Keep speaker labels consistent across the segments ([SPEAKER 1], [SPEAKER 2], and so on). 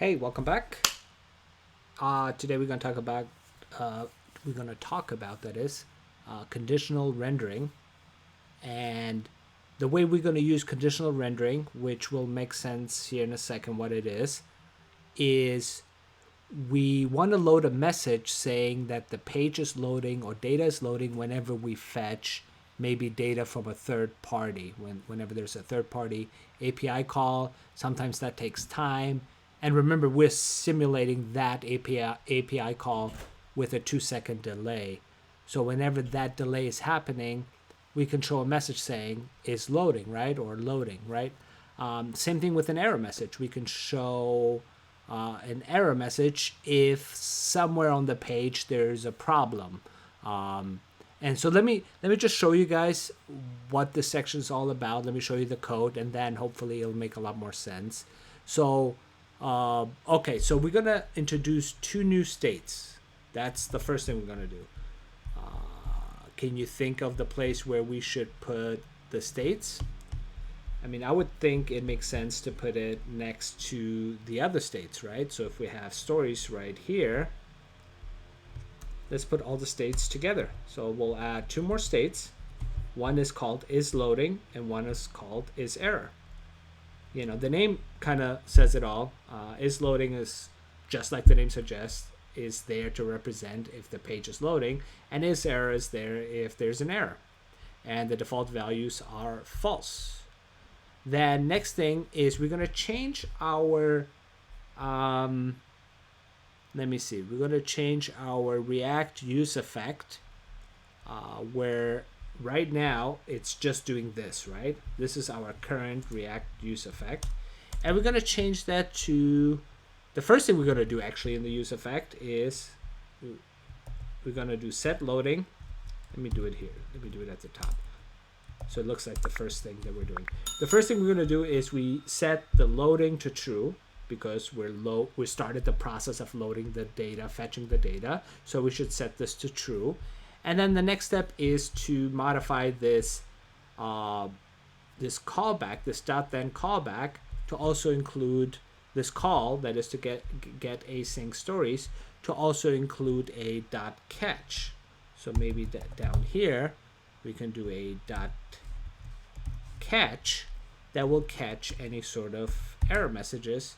[SPEAKER 1] Hey, welcome back. Today we're gonna talk about conditional rendering, and the way we're gonna use conditional rendering, which will make sense here in a second what it is we want to load a message saying that the page is loading or data is loading whenever we fetch maybe data from a third party. Whenever there's a third party API call, sometimes that takes time. And remember, we're simulating that API call with a 2-second delay. So whenever that delay is happening, we can show a message saying is loading, right? Or loading, right? Same thing with an error message. We can show an error message if somewhere on the page there's a problem. And so let me just show you guys what this section is all about. Let me show you the code, and then hopefully it'll make a lot more sense. So, okay, so we're gonna introduce two new states. That's the first thing we're gonna do. Can you think of the place where we should put the states? I mean, I would think it makes sense to put it next to the other states, right? So if we have stories right here, let's put all the states together. So we'll add two more states. One is called is loading, and one is called is error. You know, the name kind of says it all. Is loading is, just like the name suggests, is there to represent if the page is loading, and is error is there if there's an error. And the default values are false. Then next thing is we're going to change our, let me see, we're going to change our React use effect, where right now it's just doing this, right? This is our current React use effect. And we're going to change that to, the first thing we're going to do actually in the use effect is we're going to do set loading. Let me do it here. Let me do it at the top. So it looks like the first thing that we're doing. The first thing we're going to do is we set the loading to true, because we started the process of loading the data, fetching the data. So we should set this to true. And then the next step is to modify this this callback, this .then callback, to also include this call, that is to get async stories, to also include a .catch. So maybe that down here we can do a .catch that will catch any sort of error messages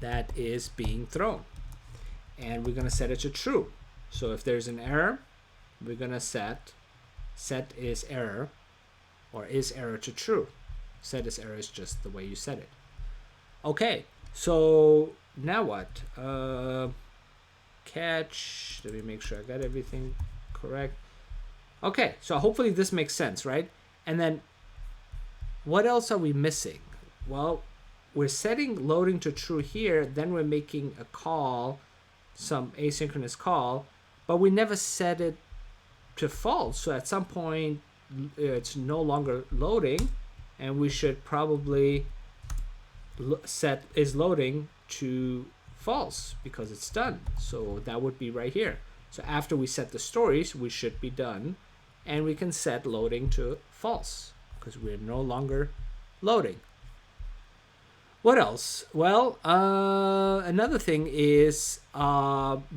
[SPEAKER 1] that is being thrown. And we're going to set it to true. So if there's an error, we're going to set is error, or is error, to true. Set is error is just the way you set it. Okay, so now what? Catch, let me make sure I got everything correct. Okay, so hopefully this makes sense, right? And then what else are we missing? Well, we're setting loading to true here, then we're making a call, some asynchronous call, but we never set it to false. So at some point it's no longer loading, and we should probably set is loading to false because it's done. So that would be right here. So after we set the stories, we should be done, and we can set loading to false because we're no longer loading. What else? Well, another thing is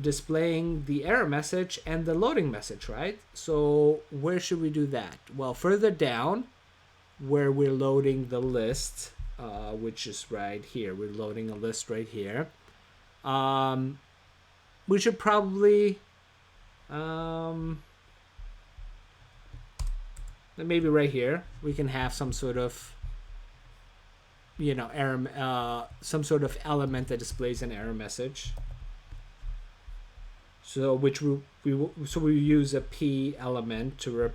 [SPEAKER 1] displaying the error message and the loading message, right? So where should we do that? Well, further down, where we're loading the list, which is right here. We're loading a list right here. We should probably maybe right here we can have some sort of, you know, error, some sort of element that displays an error message. So which we use a p element to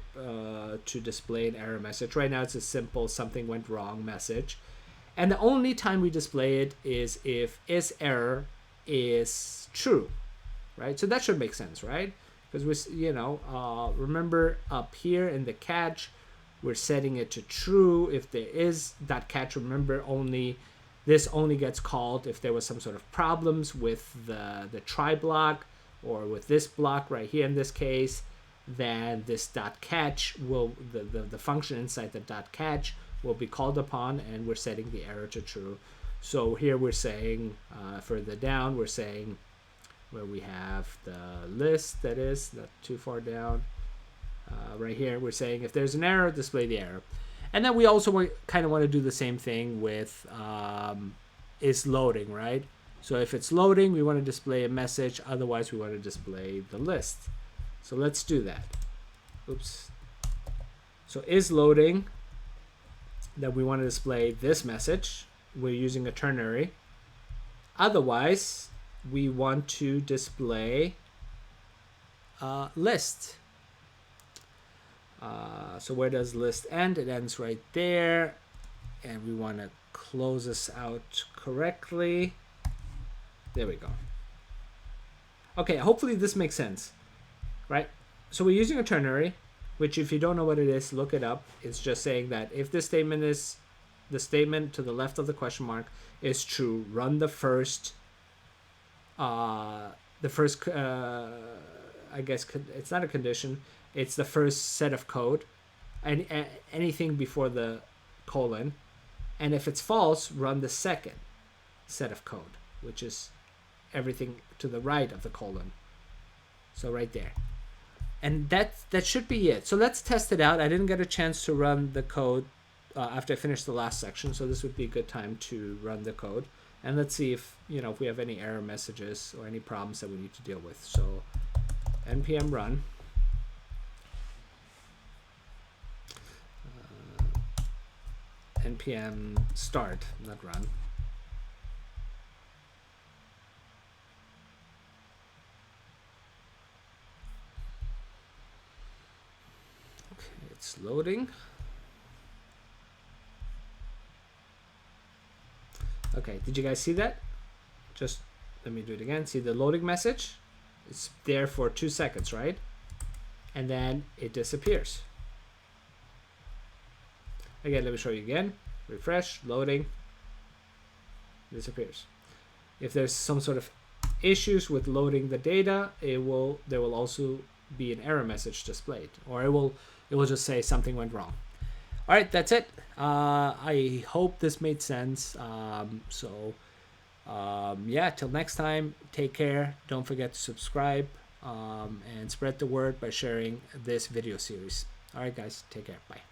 [SPEAKER 1] display an error message. Right now it's a simple something went wrong message, and the only time we display it is if is error is true, right? So that should make sense, right? Because we, you know, remember up here in the catch, we're setting it to true. If there is .catch, remember this only gets called if there was some sort of problems with the try block, or with this block right here in this case. Then this .catch will, the function inside the .catch will be called upon, and we're setting the error to true. So here we're saying further down, we're saying where we have the list, that is not too far down, right here, we're saying if there's an error, display the error. And then we also kind of want to do the same thing with is loading, right? So if it's loading, we want to display a message. Otherwise, we want to display the list. So let's do that. Oops. So is loading, that we want to display this message. We're using a ternary. Otherwise, we want to display list. So where does list end? It ends right there. And we want to close this out correctly. There we go. Okay, hopefully this makes sense, right? So we're using a ternary, which if you don't know what it is, look it up. It's just saying that if this statement is, the statement to the left of the question mark is true, run the first, I guess it's not a condition, it's the first set of code, and anything before the colon. And if it's false, run the second set of code, which is everything to the right of the colon. So right there. And that should be it. So let's test it out. I didn't get a chance to run the code after I finished the last section, so this would be a good time to run the code. And let's see if if we have any error messages or any problems that we need to deal with. So npm run. Npm start, not run. Okay, it's loading. Okay, did you guys see that? Just let me do it again. See the loading message? It's there for 2 seconds, right? And then it disappears. Again, let me show you again. Refresh, loading, disappears. If there's some sort of issues with loading the data, there will also be an error message displayed, or it will just say something went wrong. All right, that's it. I hope this made sense. Yeah, till next time, take care. Don't forget to subscribe and spread the word by sharing this video series. All right, guys, take care. Bye.